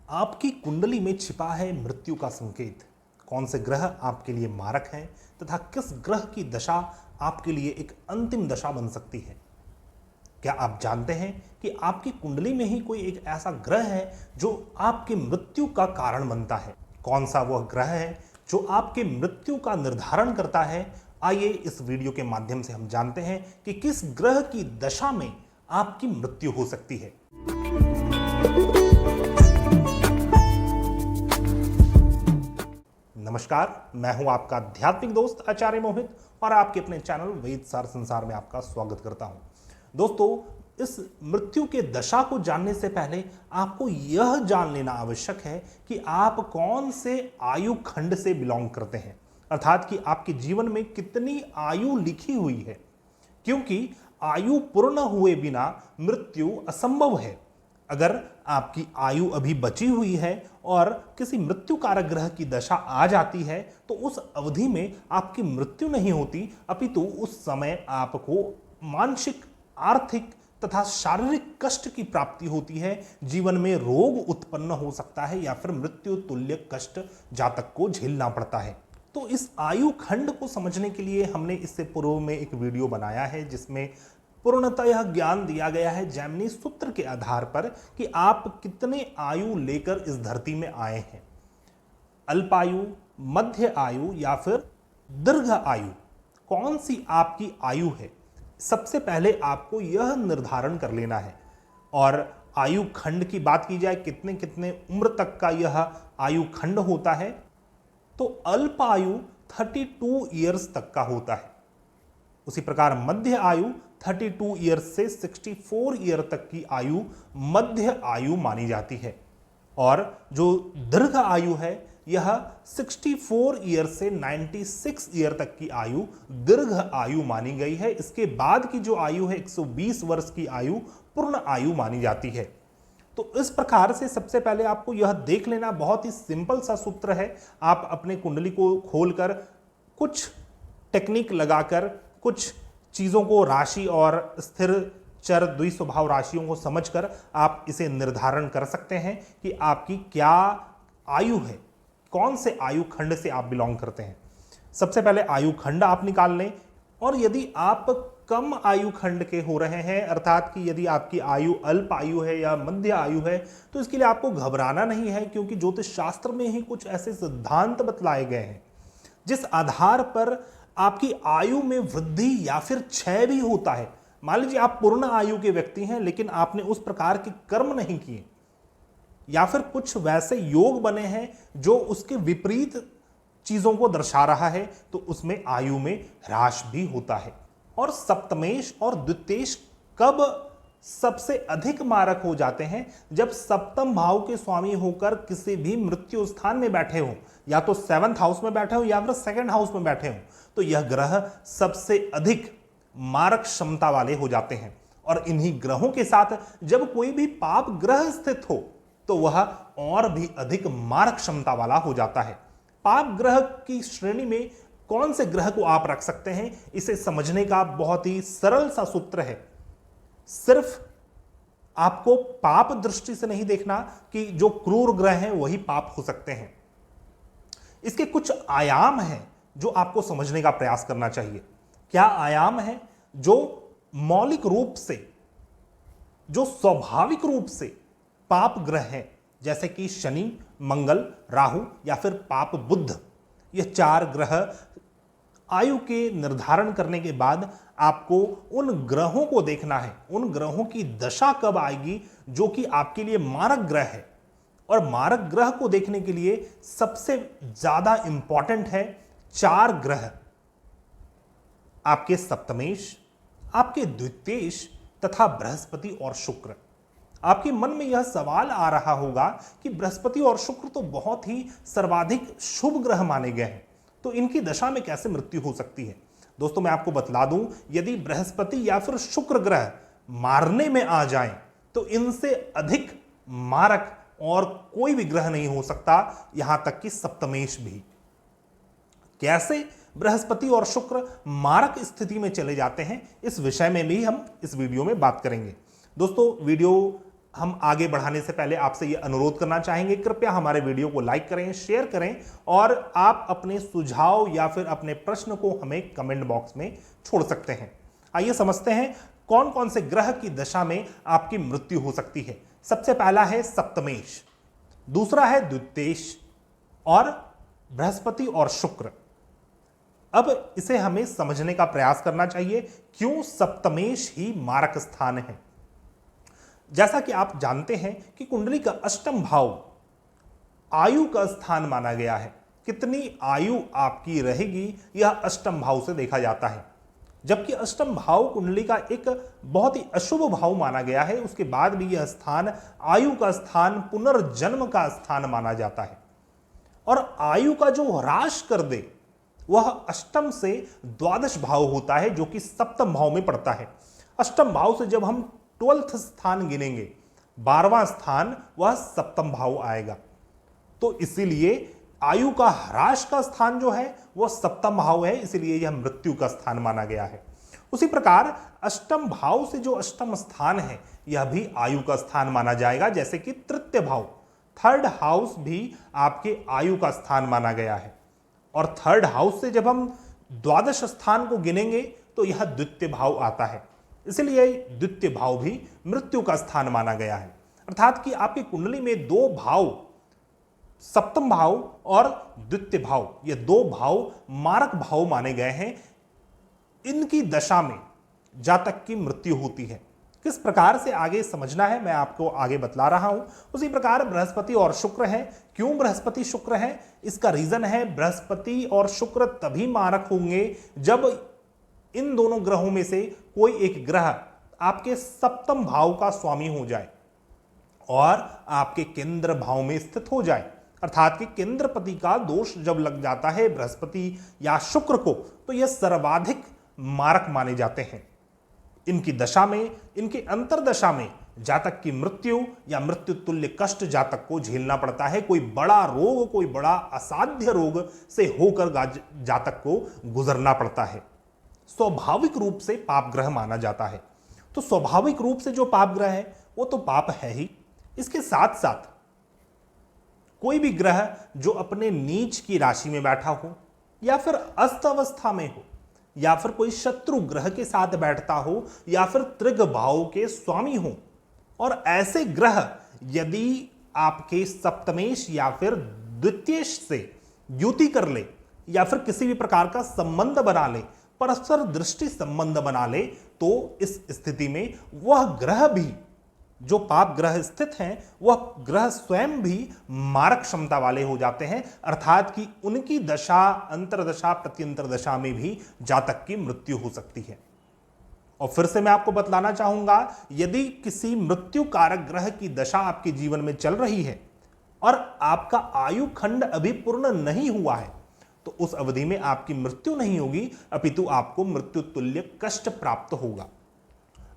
आपकी कुंडली में छिपा है मृत्यु का संकेत। कौन से ग्रह आपके लिए मारक हैं तथा किस ग्रह की दशा आपके लिए एक अंतिम दशा बन सकती है। क्या आप जानते हैं कि आपकी कुंडली में ही कोई एक ऐसा ग्रह है जो आपकी मृत्यु का कारण बनता है। कौन सा वह ग्रह है जो आपके मृत्यु का निर्धारण करता है। आइए इस वीडियो के माध्यम से हम जानते हैं कि किस ग्रह की दशा में आपकी मृत्यु हो सकती है। नमस्कार, मैं हूं आपका आध्यात्मिक दोस्त आचार्य मोहित और आपके अपने चैनल वेद सार संसार में आपका स्वागत करता हूं। दोस्तों, इस मृत्यु के दशा को जानने से पहले आपको यह जान लेना आवश्यक है कि आप कौन से आयु खंड से बिलोंग करते हैं, अर्थात कि आपके जीवन में कितनी आयु लिखी हुई है, क्योंकि आयु पूर्ण हुए बिना मृत्यु असंभव है। अगर आपकी आयु अभी बची हुई है और किसी मृत्यु कारक ग्रह की दशा आ जाती है तो उस अवधि में आपकी मृत्यु नहीं होती, अपितु उस समय आपको मानसिक, आर्थिक तथा शारीरिक कष्ट की प्राप्ति होती है। जीवन में रोग उत्पन्न हो सकता है या फिर मृत्यु तुल्य कष्ट जातक को झेलना पड़ता है। तो इस आयु खंड को समझने के लिए हमने इससे पूर्व में एक वीडियो बनाया है जिसमें पूर्णतः यह ज्ञान दिया गया है जैमिनी सूत्र के आधार पर कि आप कितने आयु लेकर इस धरती में आए हैं। अल्पायु, मध्य आयु या फिर दीर्घ आयु, कौन सी आपकी आयु है, सबसे पहले आपको यह निर्धारण कर लेना है। और आयु खंड की बात की जाए, कितने कितने उम्र तक का यह आयु खंड होता है, तो अल्प आयु 32 ईयर्स तक का होता है। उसी प्रकार मध्य आयु 32 ईयर्स से 64 ईयर तक की आयु मध्य आयु मानी जाती है। और जो दीर्घ आयु है यह 64 ईयर से 96 ईयर तक की आयु दीर्घ आयु मानी गई है। इसके बाद की जो आयु है 120 वर्ष की आयु पूर्ण आयु मानी जाती है। तो इस प्रकार से सबसे पहले आपको यह देख लेना, बहुत ही सिंपल सा सूत्र है। आप अपने कुंडली को खोलकर कुछ टेक्निक लगाकर कुछ चीजों को, राशि और स्थिर चर द्विस्वभाव राशियों को समझकर आप इसे निर्धारण कर सकते हैं कि आपकी क्या आयु है, कौन से आयु खंड से आप बिलोंग करते हैं। सबसे पहले आयु खंड आप निकाल लें। और यदि आप कम आयु खंड के हो रहे हैं, अर्थात कि यदि आपकी आयु अल्प आयु है या मध्य आयु है, तो इसके लिए आपको घबराना नहीं है, क्योंकि ज्योतिष शास्त्र में ही कुछ ऐसे सिद्धांत बतलाए गए हैं जिस आधार पर आपकी आयु में वृद्धि या फिर क्षय भी होता है। मान लीजिए आप पूर्ण आयु के व्यक्ति हैं लेकिन आपने उस प्रकार के कर्म नहीं किए, या फिर कुछ वैसे योग बने हैं जो उसके विपरीत चीजों को दर्शा रहा है, तो उसमें आयु में ह्रास भी होता है। और सप्तमेश और द्वितेश कब सबसे अधिक मारक हो जाते हैं? जब सप्तम भाव के स्वामी होकर किसी भी मृत्यु स्थान में बैठे हो, या तो 7th हाउस में बैठे हो या फिर 2nd हाउस में बैठे हो, तो यह ग्रह सबसे अधिक मारक क्षमता वाले हो जाते हैं। और इन्हीं ग्रहों के साथ जब कोई भी पाप ग्रह स्थित हो तो वह और भी अधिक मारक क्षमता वाला हो जाता है। पाप ग्रह की श्रेणी में कौन से ग्रह को आप रख सकते हैं, इसे समझने का बहुत ही सरल सा सूत्र है। सिर्फ आपको पाप दृष्टि से नहीं देखना कि जो क्रूर ग्रह हैं वही पाप हो सकते हैं। इसके कुछ आयाम हैं जो आपको समझने का प्रयास करना चाहिए। क्या आयाम है? जो मौलिक रूप से, जो स्वाभाविक रूप से पाप ग्रह हैं, जैसे कि शनि, मंगल, राहु या फिर पाप बुध, ये 4 ग्रह आयु के निर्धारण करने के बाद आपको उन ग्रहों को देखना है, उन ग्रहों की दशा कब आएगी जो कि आपके लिए मारक ग्रह है। और मारक ग्रह को देखने के लिए सबसे ज्यादा इंपॉर्टेंट है 4 ग्रह, आपके सप्तमेश, आपके द्वितेश तथा बृहस्पति और शुक्र। आपके मन में यह सवाल आ रहा होगा कि बृहस्पति और शुक्र तो बहुत ही सर्वाधिक शुभ ग्रह माने गए हैं, तो इनकी दशा में कैसे मृत्यु हो सकती है? दोस्तों, मैं आपको बतला दूं, यदि बृहस्पति या फिर शुक्र ग्रह मारने में आ जाएं तो इनसे अधिक मारक और कोई भी ग्रह नहीं हो सकता, यहां तक कि सप्तमेश भी। कैसे बृहस्पति और शुक्र मारक स्थिति में चले जाते हैं, इस विषय में भी हम इस वीडियो में बात करेंगे। दोस्तों, वीडियो हम आगे बढ़ाने से पहले आपसे यह अनुरोध करना चाहेंगे, कृपया हमारे वीडियो को लाइक करें, शेयर करें और आप अपने सुझाव या फिर अपने प्रश्न को हमें कमेंट बॉक्स में छोड़ सकते हैं। आइए समझते हैं कौन कौन से ग्रह की दशा में आपकी मृत्यु हो सकती है। सबसे पहला है सप्तमेश, दूसरा है द्वितीयेश और बृहस्पति और शुक्र। अब इसे हमें समझने का प्रयास करना चाहिए, क्यों सप्तमेश ही मारक स्थान है। जैसा कि आप जानते हैं कि कुंडली का अष्टम भाव आयु का स्थान माना गया है। कितनी आयु आपकी रहेगी यह अष्टम भाव से देखा जाता है, जबकि अष्टम भाव कुंडली का एक बहुत ही अशुभ भाव माना गया है। उसके बाद भी यह स्थान आयु का स्थान, पुनर्जन्म का स्थान माना जाता है। और आयु का जो ह्रास कर दे वह अष्टम से द्वादश भाव होता है, जो कि सप्तम भाव में पड़ता है। अष्टम भाव से जब हम 12th स्थान गिनेंगे, 12वां स्थान वह सप्तम भाव आएगा। तो इसीलिए आयु का ह्रास का स्थान जो है वह सप्तम भाव है, इसीलिए यह मृत्यु का स्थान माना गया है। उसी प्रकार अष्टम भाव से जो अष्टम स्थान है यह भी आयु का स्थान माना जाएगा, जैसे कि तृतीय भाव, थर्ड हाउस भी आपके आयु का स्थान माना गया है। और थर्ड हाउस से जब हम द्वादश स्थान को गिनेंगे तो यह द्वितीय भाव आता है, इसलिए द्वितीय भाव भी मृत्यु का स्थान माना गया है। अर्थात कि आपकी कुंडली में दो भाव, सप्तम भाव और द्वितीय भाव, ये दो भाव मारक भाव माने गए हैं। इनकी दशा में जातक की मृत्यु होती है। किस प्रकार से आगे समझना है मैं आपको आगे बतला रहा हूं। उसी प्रकार बृहस्पति और शुक्र है। क्यों बृहस्पति शुक्र है? इसका रीजन है बृहस्पति और शुक्र तभी मारक होंगे जब इन दोनों ग्रहों में से कोई एक ग्रह आपके सप्तम भाव का स्वामी हो जाए और आपके केंद्र भाव में स्थित हो जाए। अर्थात कि केंद्रपति का दोष जब लग जाता है बृहस्पति या शुक्र को, तो यह सर्वाधिक मारक माने जाते हैं। इनकी दशा में, इनकी अंतरदशा में जातक की मृत्यु या मृत्यु तुल्य कष्ट जातक को झेलना पड़ता है। कोई बड़ा रोग, कोई बड़ा असाध्य रोग से होकर जातक को गुजरना पड़ता है। स्वाभाविक रूप से पाप ग्रह माना जाता है। तो स्वाभाविक रूप से जो पाप ग्रह है वो तो पाप है ही। इसके साथ साथ कोई भी ग्रह जो अपने नीच की राशि में बैठा हो या फिर अस्त अवस्था में हो या फिर कोई शत्रु ग्रह के साथ बैठता हो या फिर त्रिग भाव के स्वामी हो, और ऐसे ग्रह यदि आपके सप्तमेश या फिर द्वितीयेश से युति कर ले या फिर किसी भी प्रकार का संबंध बना ले, परस्पर दृष्टि संबंध बना ले, तो इस स्थिति में वह ग्रह भी, जो पाप ग्रह स्थित हैं, वह ग्रह स्वयं भी मारक क्षमता वाले हो जाते हैं। अर्थात कि उनकी दशा, अंतरदशा, प्रत्यंतर दशा में भी जातक की मृत्यु हो सकती है। और फिर से मैं आपको बतलाना चाहूंगा, यदि किसी मृत्यु कारक ग्रह की दशा आपके जीवन में चल रही है और आपका आयु खंड अभी पूर्ण नहीं हुआ है, तो उस अवधि में आपकी मृत्यु नहीं होगी, अपितु आपको मृत्यु तुल्य कष्ट प्राप्त होगा।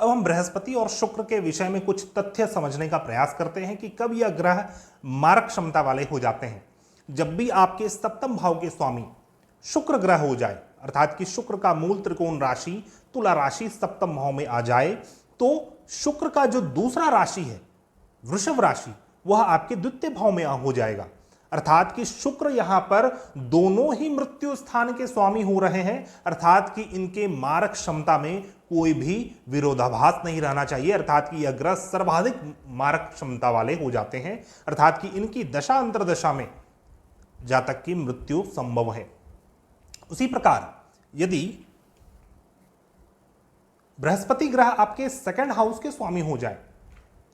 अब हम बृहस्पति और शुक्र के विषय में कुछ तथ्य समझने का प्रयास करते हैं कि कब यह ग्रह मारक क्षमता वाले हो जाते हैं। जब भी आपके सप्तम भाव के स्वामी शुक्र ग्रह हो जाए, अर्थात कि शुक्र का मूल त्रिकोण राशि तुला राशि सप्तम भाव में आ जाए, तो शुक्र का जो दूसरा राशि है वृषभ राशि, वह आपके द्वितीय भाव में हो जाएगा। अर्थात कि शुक्र यहां पर दोनों ही मृत्यु स्थान के स्वामी हो रहे हैं। अर्थात कि इनके मारक क्षमता में कोई भी विरोधाभास नहीं रहना चाहिए। अर्थात कि यह ग्रह सर्वाधिक मारक क्षमता वाले हो जाते हैं। अर्थात कि इनकी दशा अंतरदशा में जातक की मृत्यु संभव है। उसी प्रकार यदि बृहस्पति ग्रह आपके सेकंड हाउस के स्वामी हो जाए,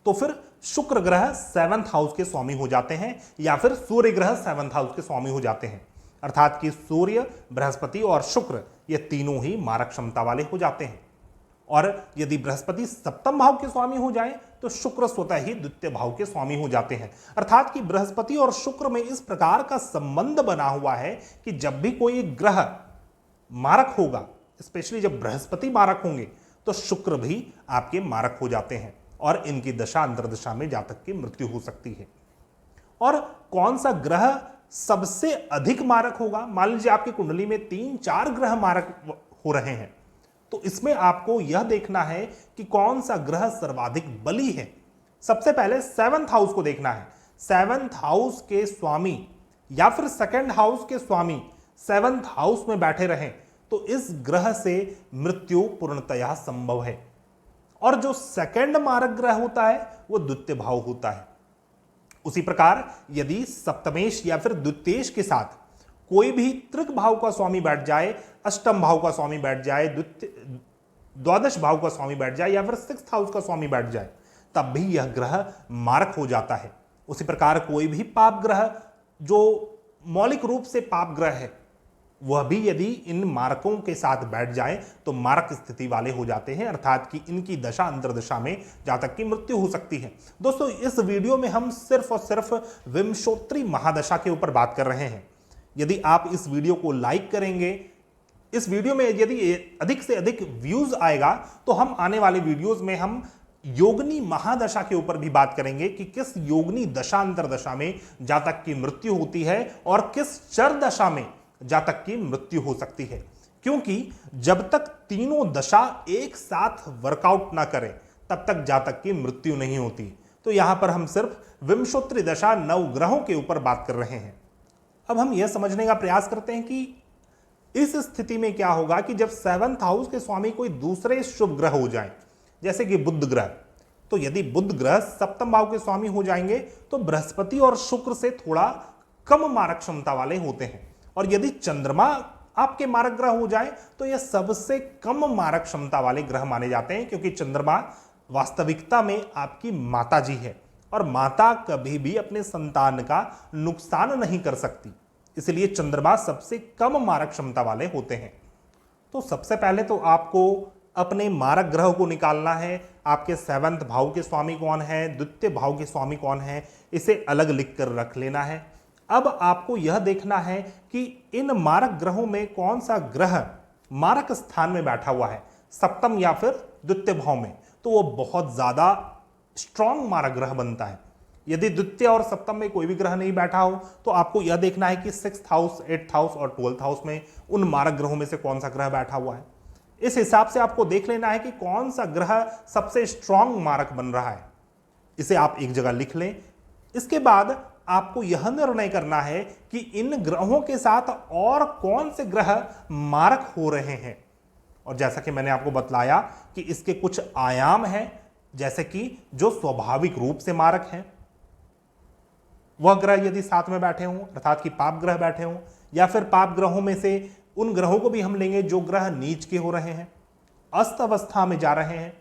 तो फिर शुक्र ग्रह 7th हाउस के स्वामी हो जाते हैं या फिर सूर्य ग्रह 7th हाउस के स्वामी हो जाते हैं। अर्थात कि सूर्य, बृहस्पति और शुक्र ये तीनों ही मारक क्षमता वाले हो जाते हैं। और यदि बृहस्पति सप्तम भाव के स्वामी हो जाए तो शुक्र स्वतः ही द्वितीय भाव के स्वामी हो जाते हैं। अर्थात कि बृहस्पति और शुक्र में इस प्रकार का संबंध बना हुआ है कि जब भी कोई एक ग्रह मारक होगा, स्पेशली जब बृहस्पति मारक होंगे, तो शुक्र भी आपके मारक हो जाते हैं और इनकी दशा अंतरदशा में जातक की मृत्यु हो सकती है। और कौन सा ग्रह सबसे अधिक मारक होगा? मान लीजिए आपकी कुंडली में 3-4 ग्रह मारक हो रहे हैं, तो इसमें आपको यह देखना है कि कौन सा ग्रह सर्वाधिक बली है, सबसे पहले 7th हाउस को देखना है। 7th हाउस के स्वामी या फिर 2nd हाउस के स्वामी 7th हाउस में बैठे रहें तो इस ग्रह से मृत्यु पूर्णतया संभव है। और जो 2nd मारक ग्रह होता है वो द्वितीय भाव होता है। उसी प्रकार यदि सप्तमेश या फिर द्वितीयेश के साथ कोई भी तृक भाव का स्वामी बैठ जाए, अष्टम भाव का स्वामी बैठ जाए, द्वादश भाव का स्वामी बैठ जाए या फिर 6th हाउस का स्वामी बैठ जाए, तब भी यह ग्रह मारक हो जाता है। उसी प्रकार कोई भी पाप ग्रह जो मौलिक रूप से पाप ग्रह है वह भी यदि इन मारकों के साथ बैठ जाए तो मारक स्थिति वाले हो जाते हैं, अर्थात कि इनकी दशा अंतर्दशा में जातक की मृत्यु हो सकती है। दोस्तों, इस वीडियो में हम सिर्फ और सिर्फ विंशोत्तरी महादशा के ऊपर बात कर रहे हैं। यदि आप इस वीडियो को लाइक करेंगे, इस वीडियो में यदि अधिक से अधिक व्यूज आएगा तो हम आने वाले वीडियोज में हम योगिनी महादशा के ऊपर भी बात करेंगे कि किस योगिनी दशा अंतर्दशा में जातक की मृत्यु होती है और किस चर दशा में जातक की मृत्यु हो सकती है। क्योंकि जब तक तीनों दशा एक साथ वर्कआउट ना करें तब तक जातक की मृत्यु नहीं होती। तो यहां पर हम सिर्फ विंशोत्तरी दशा 9 ग्रहों के ऊपर बात कर रहे हैं। अब हम यह समझने का प्रयास करते हैं कि इस स्थिति में क्या होगा कि जब 7th हाउस के स्वामी कोई दूसरे शुभ ग्रह हो जाए, जैसे कि बुध ग्रह, तो यदि बुध ग्रह 7th भाव के स्वामी हो जाएंगे तो बृहस्पति और शुक्र से थोड़ा कम मारक क्षमता वाले होते हैं। और यदि चंद्रमा आपके मारक ग्रह हो जाए तो यह सबसे कम मारक क्षमता वाले ग्रह माने जाते हैं, क्योंकि चंद्रमा वास्तविकता में आपकी माता जी है और माता कभी भी अपने संतान का नुकसान नहीं कर सकती, इसलिए चंद्रमा सबसे कम मारक क्षमता वाले होते हैं। तो सबसे पहले तो आपको अपने मारक ग्रह को निकालना है। आपके 7th भाव के स्वामी कौन है, द्वितीय भाव के स्वामी कौन है, इसे अलग लिख कर रख लेना है। अब आपको यह देखना है कि इन मारक ग्रहों में कौन सा ग्रह मारक स्थान में बैठा हुआ है, सप्तम या फिर द्वितीय भाव में, तो वो बहुत ज्यादा स्ट्रॉन्ग मारक ग्रह बनता है। यदि द्वितीय और सप्तम में कोई भी ग्रह नहीं बैठा हो तो आपको यह देखना है कि 6th हाउस, 8th हाउस और 12th हाउस में उन मारक ग्रहों में से कौन सा ग्रह बैठा हुआ है। इस हिसाब से आपको देख लेना है कि कौन सा ग्रह सबसे स्ट्रॉन्ग मारक बन रहा है। इसे आप एक जगह लिख लें। इसके बाद आपको यह निर्णय करना है कि इन ग्रहों के साथ और कौन से ग्रह मारक हो रहे हैं। और जैसा कि मैंने आपको बतलाया कि इसके कुछ आयाम हैं, जैसे कि जो स्वाभाविक रूप से मारक हैं वह ग्रह यदि साथ में बैठे हों, अर्थात कि पाप ग्रह बैठे हों, या फिर पाप ग्रहों में से उन ग्रहों को भी हम लेंगे जो ग्रह नीच के हो रहे हैं, अस्त अवस्था में जा रहे हैं,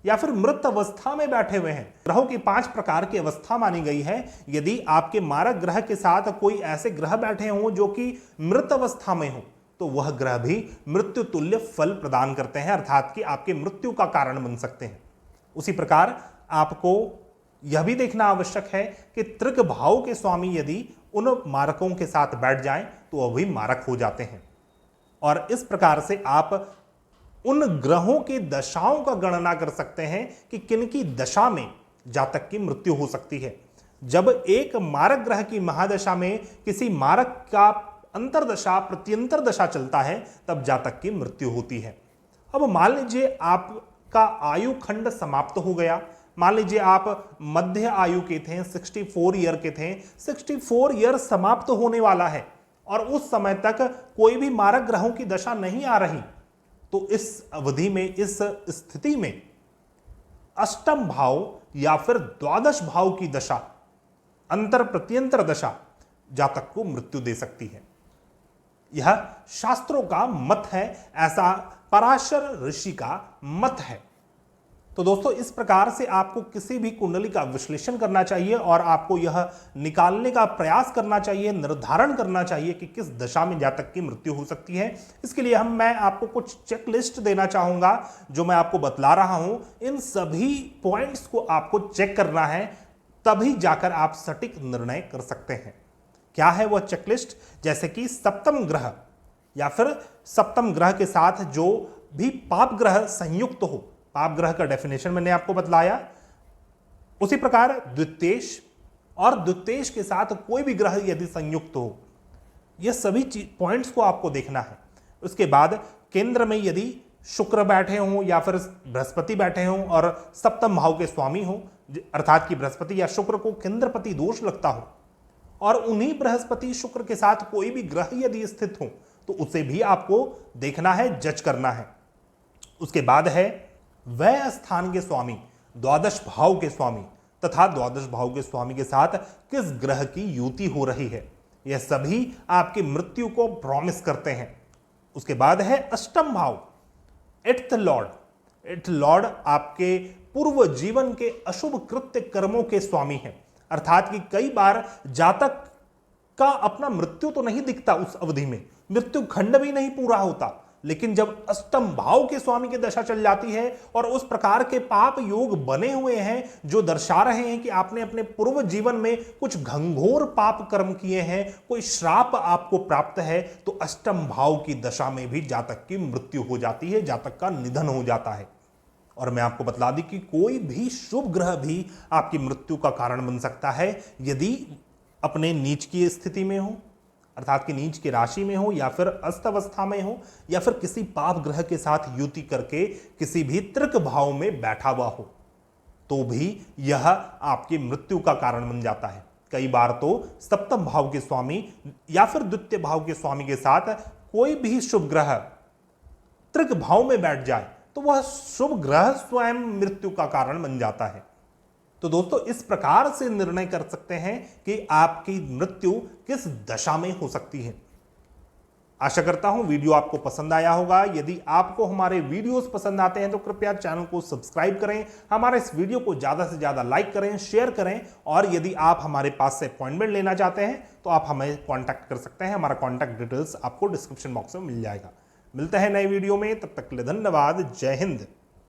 या फिर मृत अवस्था में बैठे हुए हैं। ग्रहों की 5 प्रकार की अवस्था मानी गई है। यदि आपके मारक ग्रह के साथ कोई ऐसे ग्रह बैठे हों जो कि मृत अवस्था में हो तो वह ग्रह भी मृत्यु तुल्य फल प्रदान करते हैं, अर्थात कि आपके मृत्यु का कारण बन सकते हैं। उसी प्रकार आपको यह भी देखना आवश्यक है कि तृक भाव के स्वामी यदि उन मारकों के साथ बैठ जाएं तो वह भी मारक हो जाते हैं। और इस प्रकार से आप उन ग्रहों की दशाओं का गणना कर सकते हैं कि किनकी दशा में जातक की मृत्यु हो सकती है। जब एक मारक ग्रह की महादशा में किसी मारक का अंतरदशा प्रत्यंतर दशा चलता है तब जातक की मृत्यु होती है। अब मान लीजिए आपका आयु खंड समाप्त हो गया, मान लीजिए आप मध्य आयु के थे, 64 ईयर के थे, 64 ईयर समाप्त होने वाला है और उस समय तक कोई भी मारक ग्रहों की दशा नहीं आ रही, तो इस अवधि में, इस स्थिति में अष्टम भाव या फिर द्वादश भाव की दशा, अंतर प्रत्यंतर दशा जातक को मृत्यु दे सकती है। यह शास्त्रों का मत है, ऐसा पराशर ऋषि का मत है। तो दोस्तों, इस प्रकार से आपको किसी भी कुंडली का विश्लेषण करना चाहिए और आपको यह निकालने का प्रयास करना चाहिए, निर्धारण करना चाहिए कि किस दशा में जातक की मृत्यु हो सकती है। इसके लिए मैं आपको कुछ चेकलिस्ट देना चाहूंगा जो मैं आपको बतला रहा हूं। इन सभी पॉइंट्स को आपको चेक करना है, तभी जाकर आप सटीक निर्णय कर सकते हैं। क्या है वह चेकलिस्ट? जैसे कि सप्तम ग्रह या फिर सप्तम ग्रह के साथ जो भी पाप ग्रह संयुक्त हो, पाप ग्रह का डेफिनेशन मैंने आपको बतलाया। उसी प्रकार द्वितीयेश और द्वितीयेश के साथ कोई भी ग्रह यदि संयुक्त हो, यह सभी पॉइंट्स को आपको देखना है। उसके बाद केंद्र में यदि शुक्र बैठे हों या फिर बृहस्पति बैठे हों और सप्तम भाव के स्वामी हों, अर्थात कि बृहस्पति या शुक्र को केंद्रपति दोष लगता हो, और उन्हीं बृहस्पति शुक्र के साथ कोई भी ग्रह यदि स्थित हो तो उसे भी आपको देखना है, जज करना है। उसके बाद है वह स्थान के स्वामी, द्वादश भाव के स्वामी तथा द्वादश भाव के स्वामी के साथ किस ग्रह की युति हो रही है। यह सभी आपकी मृत्यु को प्रॉमिस करते हैं। उसके बाद है अष्टम भाव, एट्थ लॉर्ड। एट्थ लॉर्ड आपके पूर्व जीवन के अशुभ कृत्य कर्मों के स्वामी हैं, अर्थात कि कई बार जातक का अपना मृत्यु तो नहीं दिखता, उस अवधि में मृत्यु खंड भी नहीं पूरा होता, लेकिन जब अष्टम भाव के स्वामी की दशा चल जाती है और उस प्रकार के पाप योग बने हुए हैं जो दर्शा रहे हैं कि आपने अपने पूर्व जीवन में कुछ घंघोर पाप कर्म किए हैं, कोई श्राप आपको प्राप्त है, तो अष्टम भाव की दशा में भी जातक की मृत्यु हो जाती है, जातक का निधन हो जाता है। और मैं आपको बतला दी कि कोई भी शुभ ग्रह भी आपकी मृत्यु का कारण बन सकता है यदि अपने नीच की स्थिति में हो, अर्थात कि नीच की राशि में हो, या फिर अस्त अवस्था में हो, या फिर किसी पाप ग्रह के साथ युति करके किसी भी तृक भाव में बैठा हुआ हो, तो भी यह आपकी मृत्यु का कारण बन जाता है। कई बार तो सप्तम भाव के स्वामी या फिर द्वितीय भाव के स्वामी के साथ कोई भी शुभ ग्रह तृक भाव में बैठ जाए तो वह शुभ ग्रह स्वयं मृत्यु का कारण बन जाता है। तो दोस्तों, इस प्रकार से निर्णय कर सकते हैं कि आपकी मृत्यु किस दशा में हो सकती है। आशा करता हूं वीडियो आपको पसंद आया होगा। यदि आपको हमारे वीडियोस पसंद आते हैं तो कृपया चैनल को सब्सक्राइब करें, हमारे इस वीडियो को ज्यादा से ज्यादा लाइक करें, शेयर करें, और यदि आप हमारे पास से अपॉइंटमेंट लेना चाहते हैं तो आप हमें कॉन्टैक्ट कर सकते हैं। हमारा कॉन्टैक्ट डिटेल्स आपको डिस्क्रिप्शन बॉक्स में मिल जाएगा। मिलते हैं नए वीडियो में, तब तक के लिए धन्यवाद। जय हिंद।